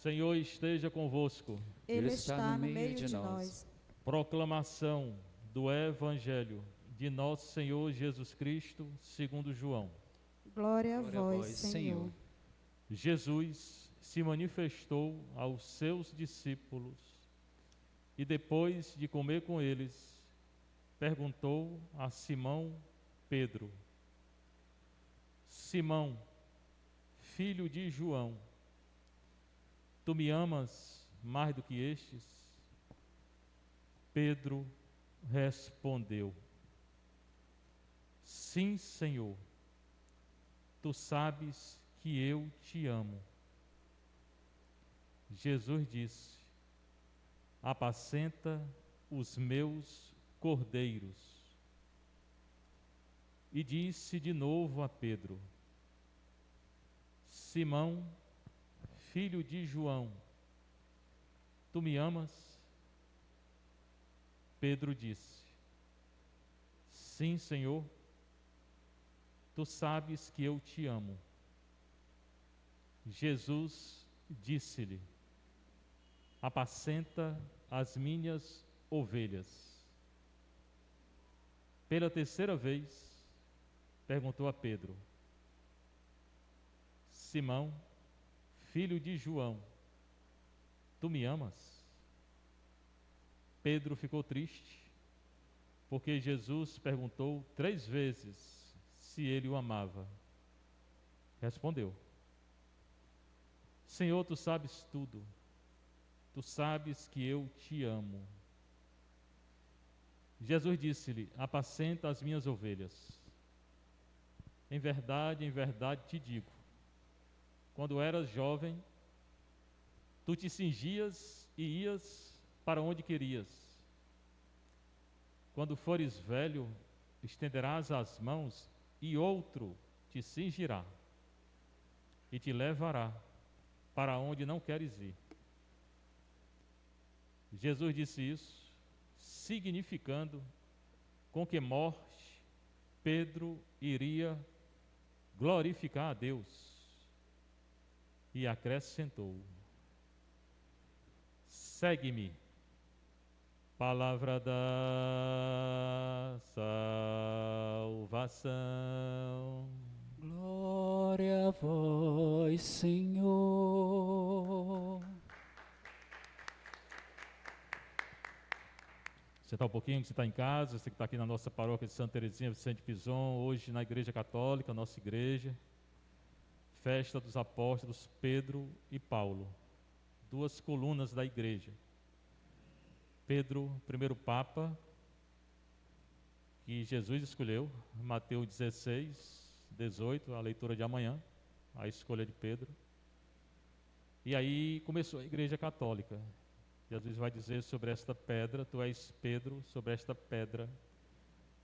Senhor esteja convosco. Ele está no meio de nós. Proclamação do Evangelho de nosso Senhor Jesus Cristo, segundo João. Glória a vós, Senhor. Jesus se manifestou aos seus discípulos e, depois de comer com eles, perguntou a Simão Pedro: Simão, filho de João, tu me amas mais do que estes? Pedro respondeu: Sim, Senhor, tu sabes que eu te amo. Jesus disse: Apacenta os meus cordeiros. E disse de novo a Pedro: Simão, filho de João, tu me amas? Pedro disse: Sim, Senhor, tu sabes que eu te amo. Jesus disse-lhe: Apacenta as minhas ovelhas. Pela terceira vez, perguntou a Pedro: Simão, filho de João, tu me amas? Pedro ficou triste, porque Jesus perguntou 3 vezes se ele o amava. Respondeu: Senhor, tu sabes tudo, tu sabes que eu te amo. Jesus disse-lhe: Apacenta as minhas ovelhas. Em verdade te digo, quando eras jovem, tu te cingias e ias para onde querias. Quando fores velho, estenderás as mãos e outro te cingirá e te levará para onde não queres ir. Jesus disse isso, significando com que morte Pedro iria glorificar a Deus. E acrescentou: Segue-me. Palavra da salvação. Glória a vós, Senhor. Sentar um pouquinho, você está em casa, você que está aqui na nossa paróquia de Santa Teresinha Vicente Pison, hoje na Igreja Católica, nossa igreja, festa dos apóstolos Pedro e Paulo, 2 colunas da igreja. Pedro, primeiro Papa, que Jesus escolheu, Mateus 16, 18, a leitura de amanhã, a escolha de Pedro. E aí começou a Igreja Católica. Jesus vai dizer sobre esta pedra: Tu és Pedro, sobre esta pedra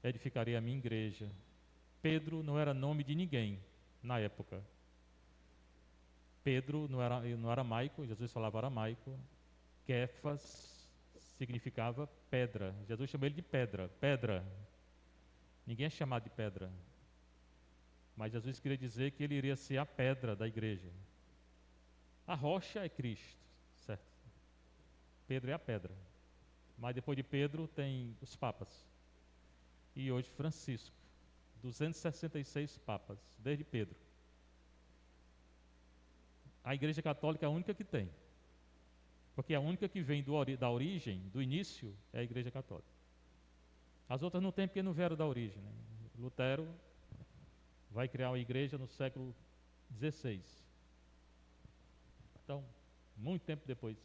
edificarei a minha igreja. Pedro não era nome de ninguém na época. Pedro não era aramaico, Jesus falava aramaico. Kéfas significava pedra. Jesus chamou ele de pedra, pedra. Ninguém é chamado de pedra. Mas Jesus queria dizer que ele iria ser a pedra da igreja. A rocha é Cristo, certo? Pedro é a pedra. Mas depois de Pedro tem os papas. E hoje Francisco. 266 papas, desde Pedro. A Igreja Católica é a única que tem. Porque a única que vem da origem, do início, é a Igreja Católica. As outras não tem porque não vieram da origem, né? Lutero vai criar uma igreja no século XVI. Então, muito tempo depois.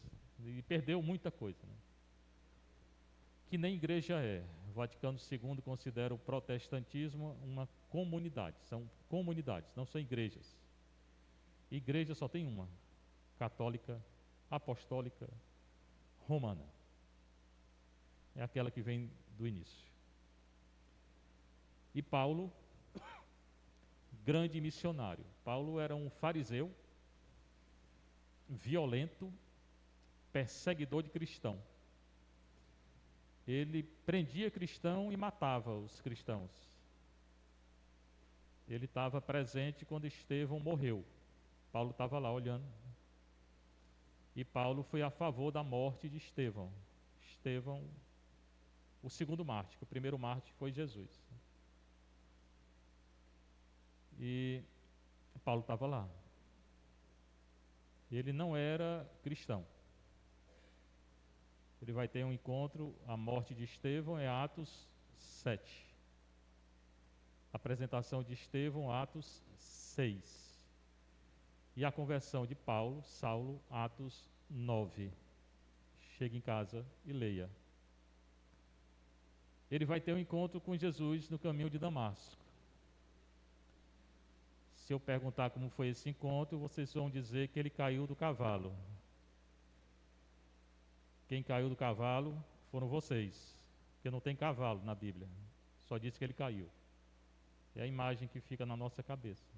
E perdeu muita coisa, né? Que nem igreja é. O Vaticano II considera o protestantismo uma comunidade. São comunidades, não são igrejas. Igreja só tem uma: católica, apostólica, romana. É aquela que vem do início. E Paulo, grande missionário. Paulo era um fariseu, violento, perseguidor de cristão. Ele prendia cristão e matava os cristãos. Ele estava presente quando Estevão morreu. Paulo estava lá olhando. E Paulo foi a favor da morte de Estevão. Estevão, o segundo mártir, o primeiro mártir foi Jesus. E Paulo estava lá. Ele não era cristão. Ele vai ter um encontro, a morte de Estevão é Atos 7. A apresentação de Estevão, Atos 6. E a conversão de Paulo, Saulo, Atos 9. Chegue em casa e leia. Ele vai ter um encontro com Jesus no caminho de Damasco. Se eu perguntar como foi esse encontro, vocês vão dizer que ele caiu do cavalo. Quem caiu do cavalo foram vocês, porque não tem cavalo na Bíblia. Só diz que ele caiu. É a imagem que fica na nossa cabeça.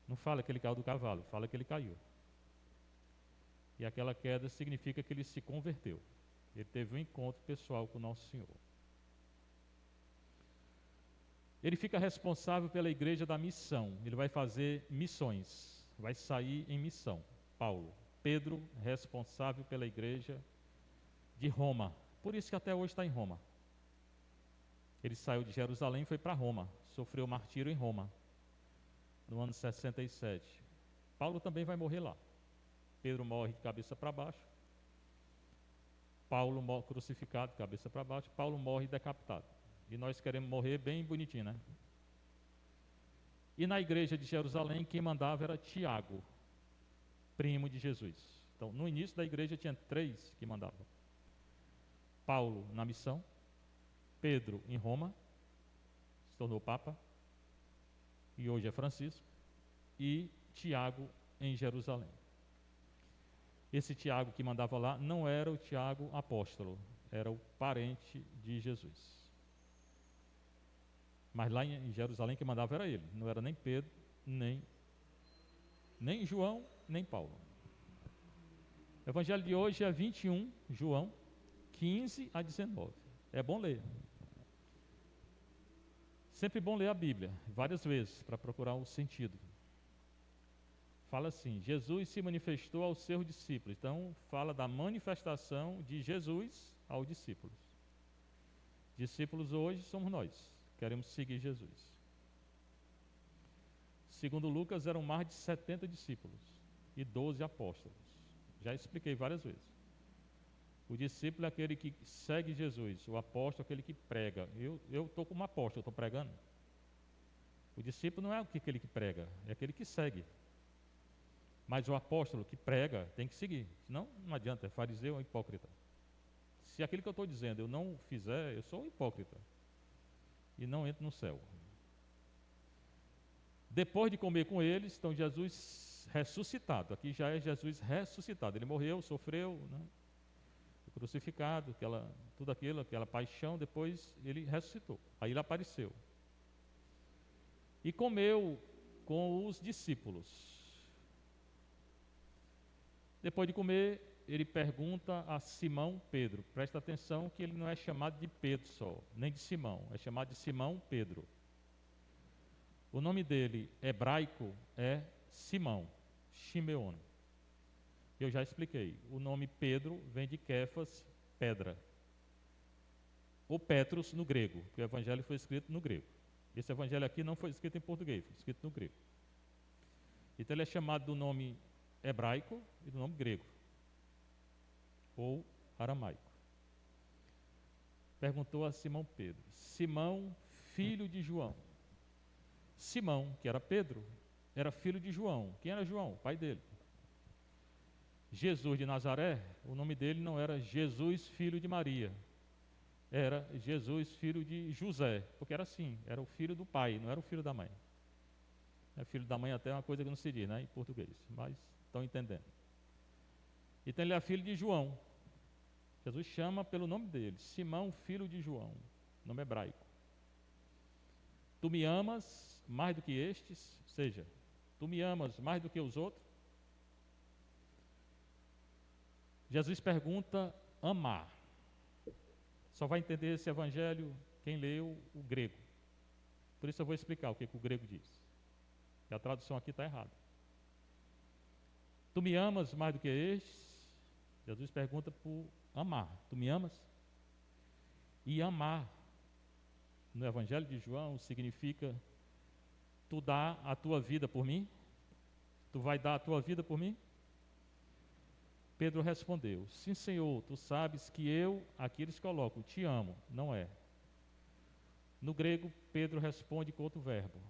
Não fala que ele caiu do cavalo, fala que ele caiu. E aquela queda significa que ele se converteu. Ele teve um encontro pessoal com o nosso Senhor. Ele fica responsável pela igreja da missão. Ele vai fazer missões, vai sair em missão. Paulo. Pedro, responsável pela igreja de Roma. Por isso que até hoje está em Roma. Ele saiu de Jerusalém e foi para Roma. Sofreu martírio em Roma, no ano 67. Paulo também vai morrer lá. Pedro morre de cabeça para baixo. Paulo morre crucificado de cabeça para baixo. Paulo morre decapitado. E nós queremos morrer bem bonitinho, né? E na igreja de Jerusalém, quem mandava era Tiago, primo de Jesus. Então, no início da igreja tinha 3 que mandavam. Paulo na missão, Pedro em Roma, se tornou Papa, e hoje é Francisco, e Tiago em Jerusalém. Esse Tiago que mandava lá não era o Tiago apóstolo, era o parente de Jesus. Mas lá em Jerusalém quem mandava era ele, não era nem Pedro, nem João, nem Paulo. O evangelho de hoje é 21, João, 15 a 19. É bom ler. Sempre bom ler a Bíblia, várias vezes, para procurar o sentido. Fala assim, Jesus se manifestou aos seus discípulos. Então, fala da manifestação de Jesus aos discípulos. Discípulos hoje somos nós, queremos seguir Jesus. Segundo Lucas, eram mais de 70 discípulos e 12 apóstolos. Já expliquei várias vezes. O discípulo é aquele que segue Jesus, o apóstolo é aquele que prega. Eu estou como apóstolo, estou pregando. O discípulo não é aquele que prega, é aquele que segue. Mas o apóstolo que prega tem que seguir, senão não adianta, é fariseu ou hipócrita. Se aquilo que eu estou dizendo eu não fizer, eu sou um hipócrita e não entro no céu. Depois de comer com eles, então Jesus ressuscitado, aqui já é Jesus ressuscitado, ele morreu, sofreu, né? Crucificado, tudo aquilo, aquela paixão, depois ele ressuscitou, aí ele apareceu. E comeu com os discípulos. Depois de comer, ele pergunta a Simão Pedro, presta atenção que ele não é chamado de Pedro só, nem de Simão, é chamado de Simão Pedro. O nome dele, hebraico, é Simão, Shimeon. Eu já expliquei, o nome Pedro vem de Kéfas, pedra. Ou Petros no grego, porque o evangelho foi escrito no grego. Esse evangelho aqui não foi escrito em português, foi escrito no grego. Então ele é chamado do nome hebraico e do nome grego, ou aramaico. Perguntou a Simão Pedro, Simão, filho de João. Simão, que era Pedro, era filho de João. Quem era João? O pai dele. Jesus de Nazaré, o nome dele não era Jesus, filho de Maria. Era Jesus, filho de José, porque era assim, era o filho do pai, não era o filho da mãe. Filho da mãe até é uma coisa que não se diz, né, em português, mas estão entendendo. Então ele é filho de João. Jesus chama pelo nome dele, Simão, filho de João, nome hebraico. Tu me amas mais do que estes, ou seja, tu me amas mais do que os outros? Jesus pergunta amar. Só vai entender esse evangelho quem leu o grego. Por isso eu vou explicar o que o grego diz. E a tradução aqui está errada. Tu me amas mais do que estes? Jesus pergunta por amar. Tu me amas? E amar, no Evangelho de João, significa tu dá a tua vida por mim? Tu vai dar a tua vida por mim? Pedro respondeu, sim, Senhor, tu sabes que eu, aqui eles colocam, te amo, não é. No grego, Pedro responde com outro verbo.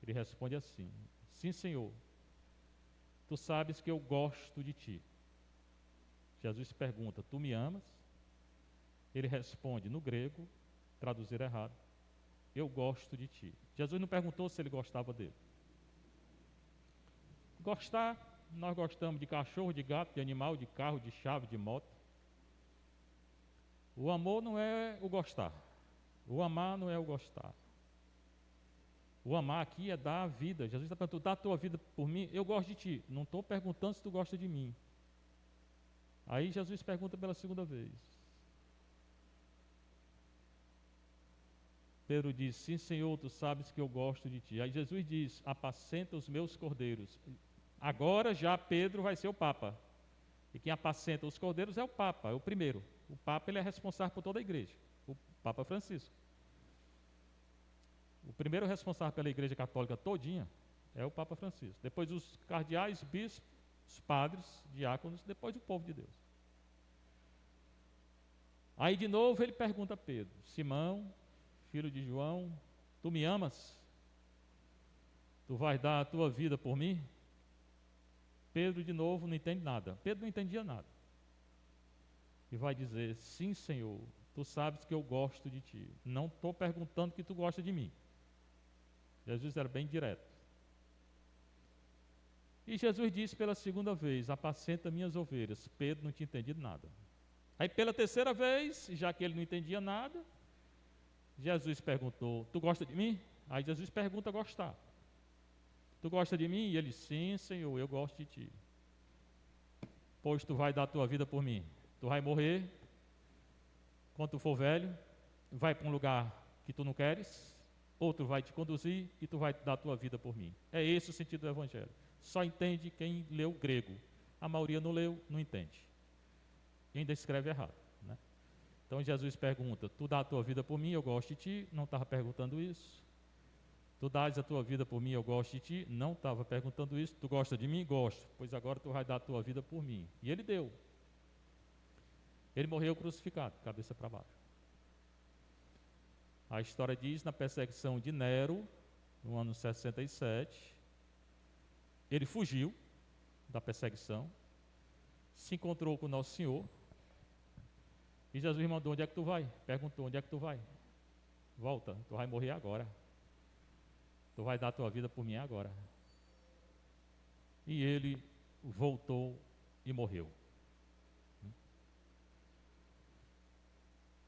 Ele responde assim, sim, Senhor, tu sabes que eu gosto de ti. Jesus pergunta, tu me amas? Ele responde no grego, traduzir errado, eu gosto de ti. Jesus não perguntou se ele gostava dele. Gostar, nós gostamos de cachorro, de gato, de animal, de carro, de chave, de moto. O amor não é o gostar. O amar não é o gostar. O amar aqui é dar a vida. Jesus está perguntando, dá a tua vida por mim? Eu gosto de ti. Não estou perguntando se tu gosta de mim. Aí Jesus pergunta pela segunda vez. Pedro diz, sim, Senhor, tu sabes que eu gosto de ti. Aí Jesus diz, apacenta os meus cordeiros. Agora já Pedro vai ser o Papa. E quem apacenta os cordeiros é o Papa, é o primeiro. O Papa ele é responsável por toda a igreja. O Papa Francisco. O primeiro responsável pela igreja católica todinha é o Papa Francisco. Depois os cardeais, bispos, os padres, diáconos, depois o povo de Deus. Aí de novo ele pergunta a Pedro, Simão, filho de João, tu me amas? Tu vais dar a tua vida por mim? Pedro de novo não entende nada. Pedro não entendia nada. E vai dizer, sim, Senhor, tu sabes que eu gosto de ti. Não estou perguntando que tu gosta de mim. Jesus era bem direto. E Jesus disse pela segunda vez, apacenta minhas ovelhas. Pedro não tinha entendido nada. Aí pela terceira vez, já que ele não entendia nada, Jesus perguntou, tu gosta de mim? Aí Jesus pergunta gostar. Tu gosta de mim? E ele, sim, Senhor, eu gosto de ti. Pois tu vai dar a tua vida por mim. Tu vai morrer, quando tu for velho, vai para um lugar que tu não queres, outro vai te conduzir e tu vai dar a tua vida por mim. É esse o sentido do Evangelho. Só entende quem leu grego. A maioria não leu, não entende. E ainda escreve errado, né? Então Jesus pergunta, tu dá a tua vida por mim, eu gosto de ti. Não estava perguntando isso. Tu dás a tua vida por mim, eu gosto de ti. Não estava perguntando isso. Tu gosta de mim? Gosto. Pois agora tu vai dar a tua vida por mim. E ele deu. Ele morreu crucificado, cabeça para baixo. A história diz, na perseguição de Nero, no ano 67, ele fugiu da perseguição, se encontrou com o Nosso Senhor, e Jesus mandou, onde é que tu vai? Perguntou, onde é que tu vai? Volta, tu vai morrer agora. Tu vai dar a tua vida por mim agora. E ele voltou e morreu.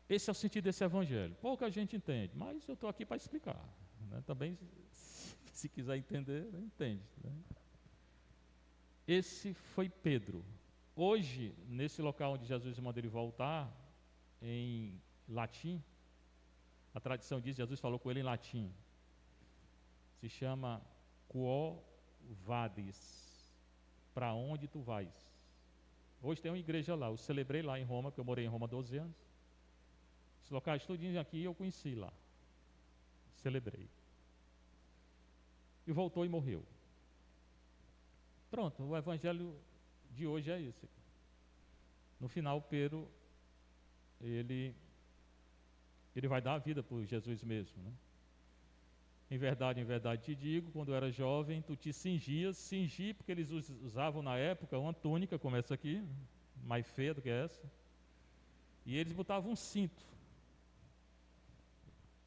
Esse é o sentido desse evangelho. Pouca gente entende, mas eu estou aqui para explicar, né? Também, se quiser entender, entende, né? Esse foi Pedro. Hoje, nesse local onde Jesus manda ele voltar, em latim, a tradição diz, Jesus falou com ele em latim, se chama Quo vadis, para onde tu vais. Hoje tem uma igreja lá, eu celebrei lá em Roma, porque eu morei em Roma 12 anos. Os locais tudinhos aqui eu conheci lá. Celebrei. E voltou e morreu. Pronto, o evangelho de hoje é esse. No final, Pedro, ele vai dar a vida por Jesus mesmo, né? Em verdade te digo, quando eu era jovem, tu te cingias, cingir, porque eles usavam na época uma túnica, como essa aqui, mais feia do que essa, e eles botavam um cinto,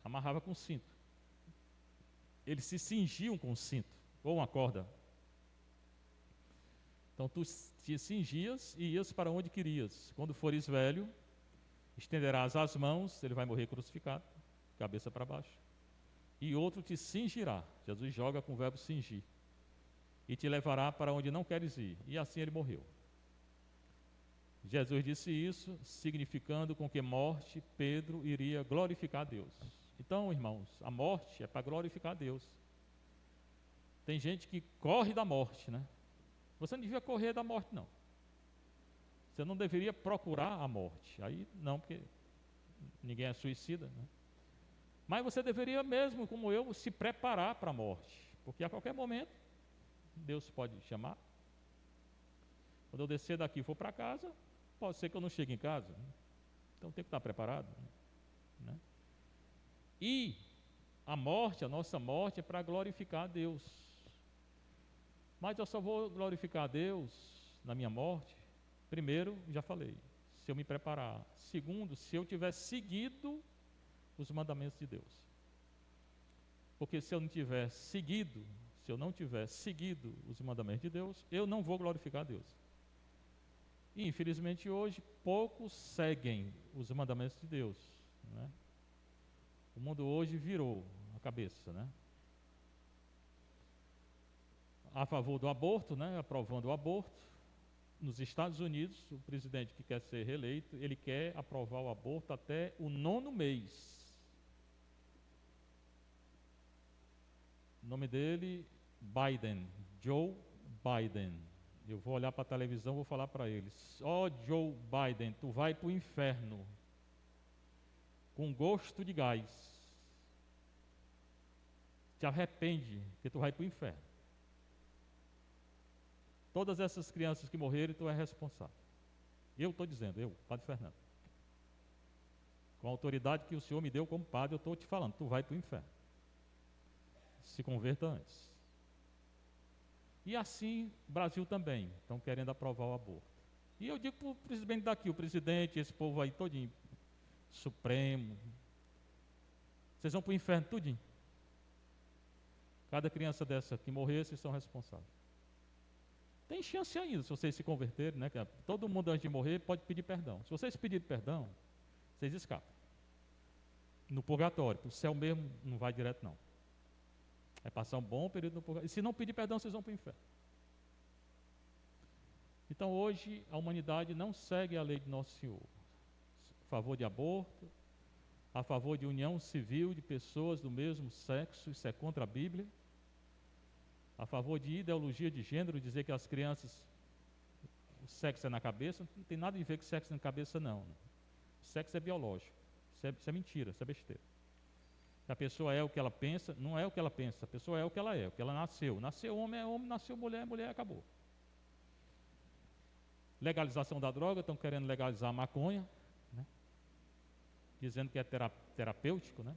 amarrava com cinto. Eles se cingiam com cinto, ou uma corda. Então tu te cingias e ias para onde querias. Quando fores velho, estenderás as mãos, ele vai morrer crucificado, cabeça para baixo. E outro te cingirá. Jesus joga com o verbo cingir. E te levará para onde não queres ir. E assim ele morreu. Jesus disse isso, significando com que morte Pedro iria glorificar a Deus. Então, irmãos, a morte é para glorificar a Deus. Tem gente que corre da morte, né? Você não devia correr da morte, não. Você não deveria procurar a morte. Aí não, porque ninguém é suicida, né? Mas você deveria mesmo, como eu, se preparar para a morte. Porque a qualquer momento, Deus pode chamar. Quando eu descer daqui e for para casa, pode ser que eu não chegue em casa. Então tem que estar preparado, né? E a morte, a nossa morte, é para glorificar a Deus. Mas eu só vou glorificar a Deus na minha morte. Primeiro, já falei, se eu me preparar. Segundo, se eu tiver seguido os mandamentos de Deus. Porque se eu não tiver seguido os mandamentos de Deus, eu não vou glorificar a Deus. E infelizmente hoje poucos seguem os mandamentos de Deus, né? O mundo hoje virou a cabeça, né? A favor do aborto, né? Aprovando o aborto. Nos Estados Unidos, o presidente que quer ser reeleito, ele quer aprovar o aborto até o 9º mês. O nome dele, Biden, Joe Biden. Eu vou olhar para a televisão e vou falar para eles: ó, Joe Biden, tu vai para o inferno com gosto de gás. Te arrepende que tu vai para o inferno. Todas essas crianças que morreram, tu é responsável. Eu estou dizendo, eu, Padre Fernando. Com a autoridade que o Senhor me deu como padre, eu estou te falando, tu vai para o inferno. Se converta antes. E assim, o Brasil também, estão querendo aprovar o aborto. E eu digo para o presidente daqui, o presidente, esse povo aí todinho, Supremo, vocês vão para o inferno tudinho. Cada criança dessa que morrer, vocês são responsáveis. Tem chance ainda, se vocês se converterem, né? Todo mundo antes de morrer pode pedir perdão. Se vocês pedirem perdão, vocês escapam. No purgatório, para o céu mesmo não vai direto não. É passar um bom período no purgatório. E se não pedir perdão, vocês vão para o inferno. Então hoje a humanidade não segue a lei de Nosso Senhor. A favor de aborto, a favor de união civil de pessoas do mesmo sexo, isso é contra a Bíblia. A favor de ideologia de gênero, dizer que as crianças, o sexo é na cabeça, não tem nada a ver com sexo na cabeça não. O sexo é biológico, isso é mentira, isso é besteira. A pessoa é o que ela pensa, não é o que ela pensa, a pessoa é o que ela nasceu. Nasceu homem é homem, nasceu mulher é mulher, acabou. Legalização da droga, estão querendo legalizar a maconha, né? Dizendo que é terapêutico, né?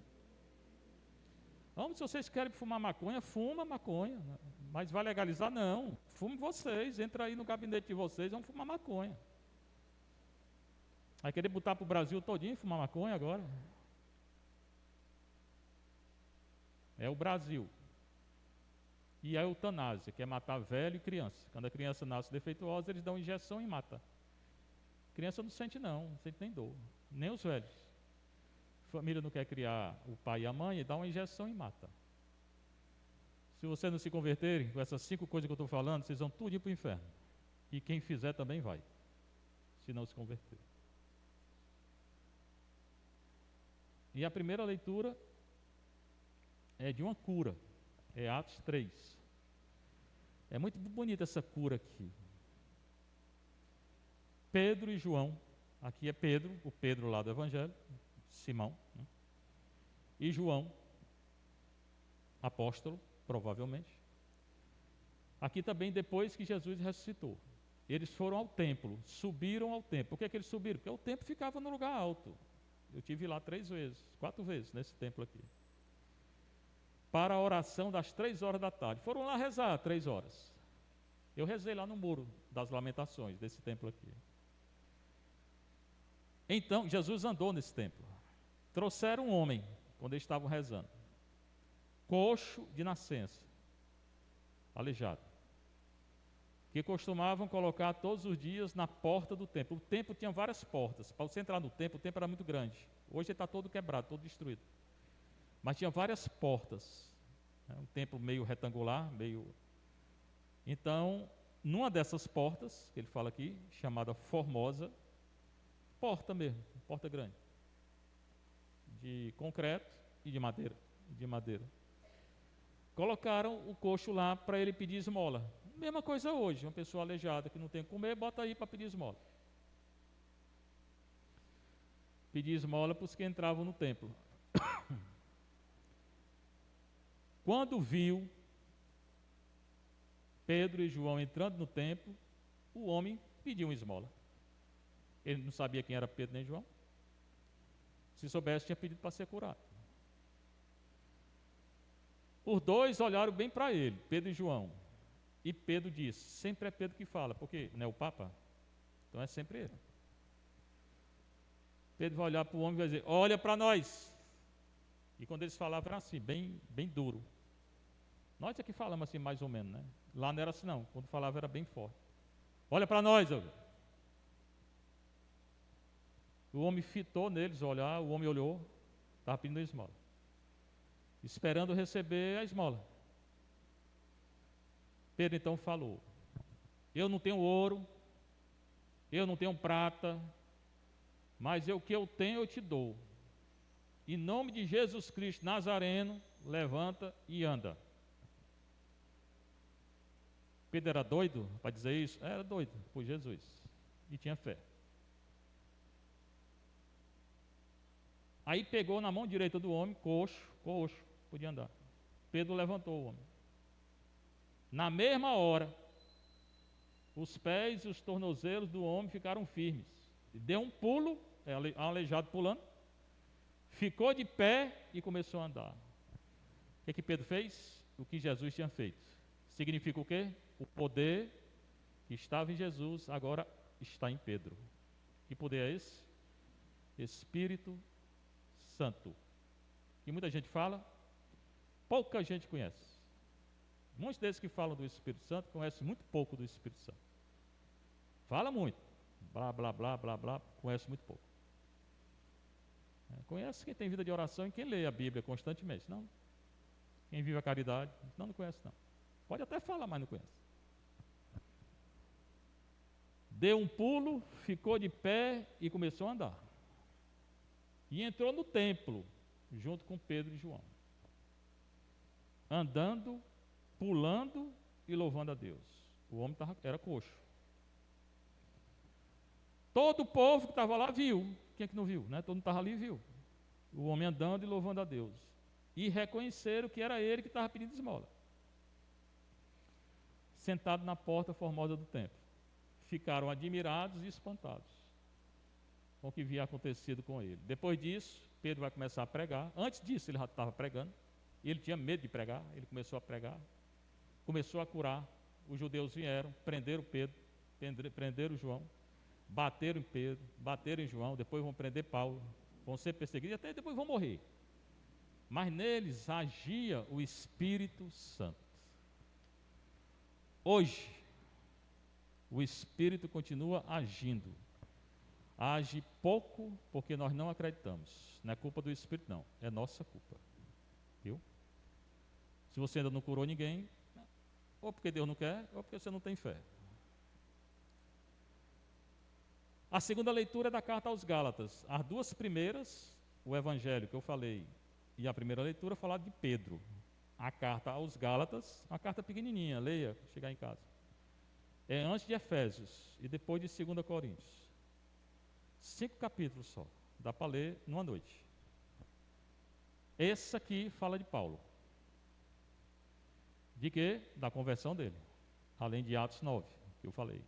Vamos, se vocês querem fumar maconha, fuma maconha, né? Mas vai legalizar? Não, fume vocês, entra aí no gabinete de vocês, vamos fumar maconha. Vai querer botar para o Brasil todinho fumar maconha agora? É o Brasil. E a eutanásia, que é matar velho e criança. Quando a criança nasce defeituosa, eles dão injeção e matam. A criança não sente não sente nem dor, nem os velhos. A família não quer criar o pai e a mãe, e dá uma injeção e mata. Se vocês não se converterem com essas 5 coisas que eu estou falando, vocês vão tudo ir para o inferno. E quem fizer também vai, se não se converter. E a primeira leitura é de uma cura, é Atos 3. É muito bonita essa cura aqui. Pedro e João, aqui é Pedro, o Pedro lá do Evangelho, Simão, né? E João, apóstolo, provavelmente. Aqui também depois que Jesus ressuscitou. Eles foram ao templo, subiram ao templo. Por que eles subiram? Porque o templo ficava no lugar alto. Eu tive lá 4 vezes nesse templo aqui. Para a oração das 3 horas da tarde. Foram lá rezar 3 horas. Eu rezei lá no muro das lamentações desse templo aqui. Então, Jesus andou nesse templo. Trouxeram um homem, quando eles estavam rezando, coxo de nascença, aleijado, que costumavam colocar todos os dias na porta do templo. O templo tinha várias portas. Para você entrar no templo, o templo era muito grande. Hoje ele está todo quebrado, todo destruído. Mas tinha várias portas. Um templo meio retangular, Então, numa dessas portas, que ele fala aqui, chamada Formosa, porta mesmo, porta grande, de concreto e de madeira. Colocaram o coxo lá para ele pedir esmola. Mesma coisa hoje, uma pessoa aleijada que não tem o que comer, bota aí para pedir esmola. Pedir esmola para os que entravam no templo. Quando viu Pedro e João entrando no templo, o homem pediu uma esmola. Ele não sabia quem era Pedro nem João. Se soubesse, tinha pedido para ser curado. Os dois olharam bem para ele, Pedro e João. E Pedro disse, sempre é Pedro que fala, porque não é o Papa? Então é sempre ele. Pedro vai olhar para o homem e vai dizer, olha para nós. E quando eles falavam era assim, bem duro. Nós aqui falamos assim mais ou menos, né? Lá não era assim não, quando falava era bem forte. Olha para nós, ó. O homem fitou neles olhar, o homem olhou, estava pedindo esmola. Esperando receber a esmola. Pedro então falou, eu não tenho ouro, eu não tenho prata, mas o que eu tenho eu te dou. Em nome de Jesus Cristo Nazareno, levanta e anda. Pedro era doido para dizer isso? Era doido por Jesus e tinha fé. Aí pegou na mão direita do homem, coxo, podia andar. Pedro levantou o homem. Na mesma hora, os pés e os tornozelos do homem ficaram firmes. Deu um pulo, aleijado pulando, ficou de pé e começou a andar. O que Pedro fez? O que Jesus tinha feito. Significa o quê? O poder que estava em Jesus agora está em Pedro. Que poder é esse? Espírito Santo. Que muita gente fala, pouca gente conhece. Muitos desses que falam do Espírito Santo conhecem muito pouco do Espírito Santo. Fala muito, blá, blá, blá, blá, blá, conhece muito pouco. Conhece quem tem vida de oração e quem lê a Bíblia constantemente. Não. Quem vive a caridade, não conhece não. Pode até falar, mas não conhece. Deu um pulo, ficou de pé e começou a andar. E entrou no templo, junto com Pedro e João. Andando, pulando e louvando a Deus. O homem era coxo. Todo o povo que estava lá viu. Quem é que não viu? Né? Todo mundo estava ali e viu. O homem andando e louvando a Deus. E reconheceram que era ele que estava pedindo esmola. Sentado na porta formosa do templo. Ficaram admirados e espantados com o que havia acontecido com ele. Depois disso, Pedro vai começar a pregar. Antes disso, ele já estava pregando. Ele tinha medo de pregar, ele começou a pregar. Começou a curar. Os judeus vieram, prenderam Pedro, prenderam João, bateram em Pedro, bateram em João, depois vão prender Paulo, vão ser perseguidos e até depois vão morrer. Mas neles agia o Espírito Santo. Hoje, o Espírito continua agindo. Age pouco porque nós não acreditamos. Não é culpa do Espírito, não. É nossa culpa. Viu? Se você ainda não curou ninguém, ou porque Deus não quer, ou porque você não tem fé. A segunda leitura é da carta aos Gálatas. As duas primeiras, o Evangelho que eu falei, e a primeira leitura falar de Pedro. A carta aos Gálatas, uma carta pequenininha, leia, chegar em casa. É antes de Efésios e depois de 2 Coríntios. 5 capítulos só, dá para ler numa noite. Esse aqui fala de Paulo. De quê? Da conversão dele. Além de Atos 9, que eu falei.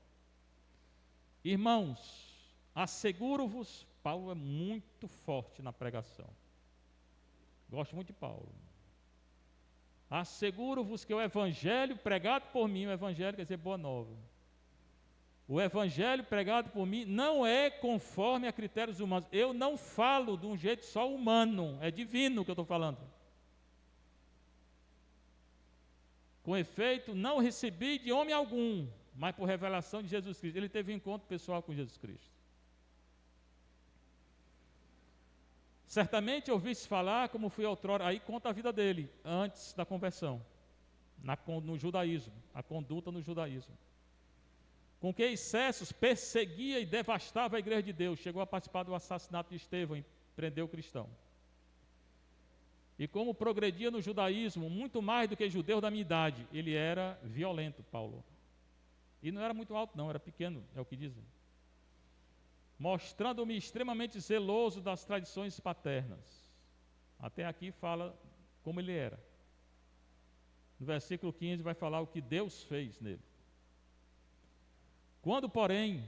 Irmãos, asseguro-vos, Paulo é muito forte na pregação. Gosto muito de Paulo. Asseguro-vos que o evangelho pregado por mim, o evangelho quer dizer boa nova. O evangelho pregado por mim não é conforme a critérios humanos. Eu não falo de um jeito só humano, é divino que eu estou falando. Com efeito, não recebi de homem algum, mas por revelação de Jesus Cristo. Ele teve um encontro pessoal com Jesus Cristo. Certamente ouviste falar como fui outrora, aí conta a vida dele, antes da conversão, no judaísmo, a conduta no judaísmo. Com que excessos perseguia e devastava a igreja de Deus, chegou a participar do assassinato de Estevão e prendeu o cristão. E como progredia no judaísmo, muito mais do que judeu da minha idade, ele era violento, Paulo. E não era muito alto não, era pequeno, é o que dizem. Mostrando-me extremamente zeloso das tradições paternas. Até aqui fala como ele era. No versículo 15 vai falar o que Deus fez nele. Quando, porém,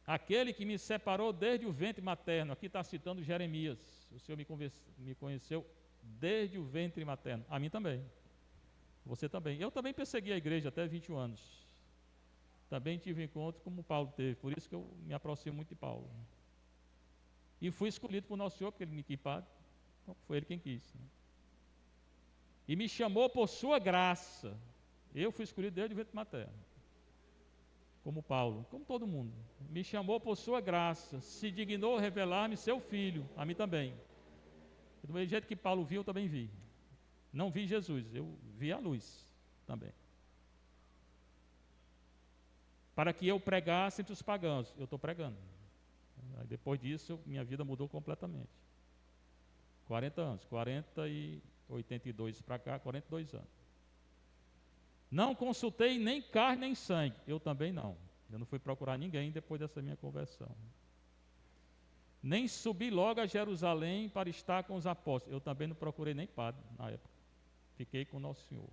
aquele que me separou desde o ventre materno, aqui está citando Jeremias, o Senhor me conheceu desde o ventre materno, a mim também, você também. Eu também persegui a igreja até 21 anos. Também tive encontro como Paulo teve, por isso que eu me aproximo muito de Paulo. E fui escolhido por Nosso Senhor, porque ele me quis padre, então foi ele quem quis. Né? E me chamou por sua graça. Eu fui escolhido desde o ventre materno. Como Paulo, como todo mundo. Me chamou por sua graça, se dignou revelar-me seu filho, a mim também. Do mesmo jeito que Paulo viu, eu também vi. Não vi Jesus, eu vi a luz também. Para que eu pregasse entre os pagãos. Eu estou pregando. Aí depois disso, minha vida mudou completamente. 40 anos, 40 e 82 para cá, 42 anos. Não consultei nem carne nem sangue. Eu também não. Eu não fui procurar ninguém depois dessa minha conversão. Nem subi logo a Jerusalém para estar com os apóstolos. Eu também não procurei nem padre na época. Fiquei com Nosso Senhor.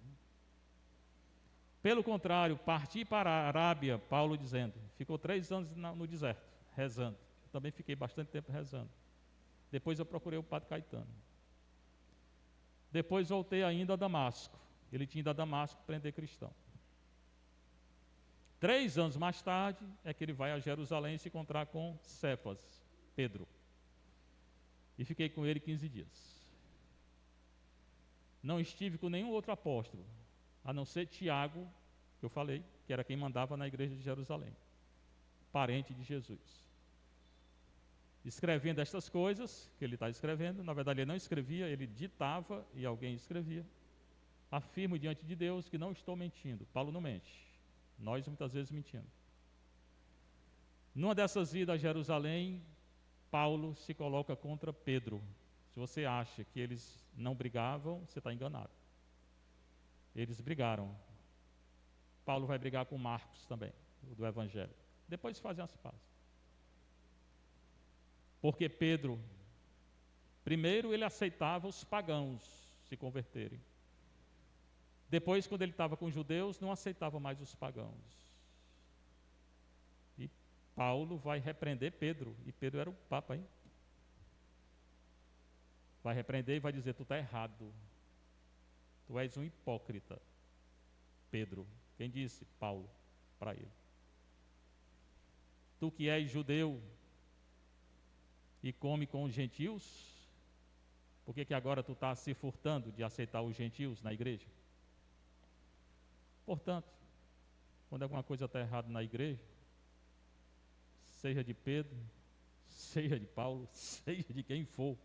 Pelo contrário, parti para a Arábia, Paulo dizendo. Ficou 3 anos no deserto, rezando. Eu também fiquei bastante tempo rezando. Depois eu procurei o padre Caetano. Depois voltei ainda a Damasco. Ele tinha ido a Damasco prender cristão. 3 anos mais tarde é que ele vai a Jerusalém se encontrar com Cefas, Pedro. E fiquei com ele 15 dias. Não estive com nenhum outro apóstolo, a não ser Tiago, que eu falei, que era quem mandava na igreja de Jerusalém, parente de Jesus. Escrevendo estas coisas que ele está escrevendo, na verdade ele não escrevia, ele ditava e alguém escrevia. Afirmo diante de Deus que não estou mentindo. Paulo não mente. Nós muitas vezes mentimos. Numa dessas idas a Jerusalém, Paulo se coloca contra Pedro. Se você acha que eles não brigavam, você está enganado. Eles brigaram. Paulo vai brigar com Marcos também, do Evangelho. Depois fazem as pazes. Porque Pedro, primeiro ele aceitava os pagãos se converterem. Depois, quando ele estava com os judeus, não aceitava mais os pagãos. E Paulo vai repreender Pedro, e Pedro era o Papa, hein? Vai repreender e vai dizer, tu está errado. Tu és um hipócrita. Pedro, quem disse? Paulo, para ele. Tu que és judeu e come com os gentios, por que agora tu está se furtando de aceitar os gentios na igreja? Portanto, quando alguma coisa está errada na igreja, seja de Pedro, seja de Paulo, seja de quem for,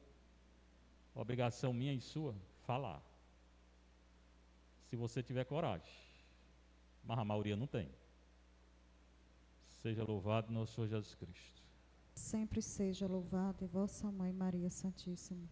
obrigação minha e sua, falar. Se você tiver coragem, mas a maioria não tem. Seja louvado nosso Senhor Jesus Cristo. Sempre seja louvado e vossa Mãe Maria Santíssima.